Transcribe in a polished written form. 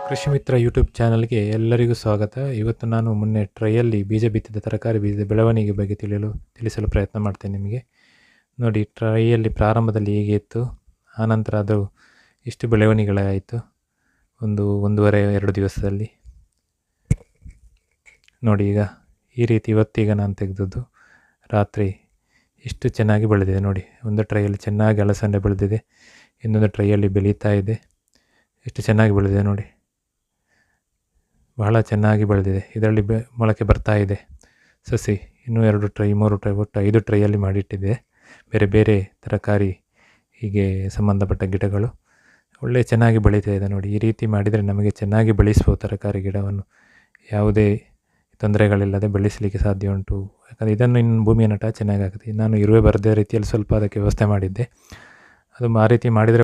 ಕೃಷಿ ಮಿತ್ರ ಯೂಟ್ಯೂಬ್ ಚಾನಲ್ಗೆ ಎಲ್ಲರಿಗೂ ಸ್ವಾಗತ. ಇವತ್ತು ನಾನು ಮೊನ್ನೆ ಟ್ರೈಯಲ್ಲಿ ಬೀಜ ಬಿತ್ತಿದ ತರಕಾರಿ ಬೀಜದ ಬೆಳವಣಿಗೆ ಬಗ್ಗೆ ತಿಳಿಸಲು ಪ್ರಯತ್ನ ಮಾಡ್ತೇನೆ ನಿಮಗೆ. ನೋಡಿ, ಟ್ರೈಯಲ್ಲಿ ಪ್ರಾರಂಭದಲ್ಲಿ ಹೇಗೆ ಇತ್ತು, ಆನಂತರ ಅದು ಇಷ್ಟು ಬೆಳವಣಿಗೆಗಳಾಯಿತು ಒಂದೂವರೆ 2 ದಿವಸದಲ್ಲಿ. ನೋಡಿ, ಈಗ ಈ ರೀತಿ ಇವತ್ತೀಗ ನಾನು ತೆಗೆದದ್ದು ರಾತ್ರಿ ಇಷ್ಟು ಚೆನ್ನಾಗಿ ಬೆಳೆದಿದೆ. ನೋಡಿ, ಒಂದು ಟ್ರೈಯಲ್ಲಿ ಚೆನ್ನಾಗಿ ಅಲಸಂಡೆ ಬೆಳೆದಿದೆ, ಇನ್ನೊಂದು ಟ್ರೈಯಲ್ಲಿ ಬೆಳೀತಾ ಇದೆ. ಎಷ್ಟು ಚೆನ್ನಾಗಿ ಬೆಳೆದಿದೆ ನೋಡಿ, ಬಹಳ ಚೆನ್ನಾಗಿ ಬೆಳೆದಿದೆ. ಇದರಲ್ಲಿ ಮೊಳಕೆ ಬರ್ತಾ ಇದೆ ಸಸಿ. ಇನ್ನೂ 2 ಟ್ರೈ 3 ಟ್ರೈ ಒಟ್ಟು 5 ಟ್ರೈಯಲ್ಲಿ ಮಾಡಿಟ್ಟಿದೆ. ಬೇರೆ ಬೇರೆ ತರಕಾರಿ ಹೀಗೆ ಸಂಬಂಧಪಟ್ಟ ಗಿಡಗಳು ಒಳ್ಳೆ ಚೆನ್ನಾಗಿ ಬೆಳೀತಾ ಇದೆ. ನೋಡಿ, ಈ ರೀತಿ ಮಾಡಿದರೆ ನಮಗೆ ಚೆನ್ನಾಗಿ ಬೆಳೆಸ್ಬೋದು ತರಕಾರಿ ಗಿಡವನ್ನು. ಯಾವುದೇ ತೊಂದರೆಗಳಿಲ್ಲದೆ ಬೆಳೆಸಲಿಕ್ಕೆ ಸಾಧ್ಯ ಉಂಟು. ಯಾಕಂದರೆ ಇದನ್ನು ಇನ್ನು ಭೂಮಿಯ ನಟ ಚೆನ್ನಾಗಾಗುತ್ತೆ. ನಾನು ಇರುವೆ ಬರದೇ ರೀತಿಯಲ್ಲಿ ಸ್ವಲ್ಪ ಅದಕ್ಕೆ ವ್ಯವಸ್ಥೆ ಮಾಡಿದ್ದೆ. ಅದು ಆ ರೀತಿ ಮಾಡಿದರೆ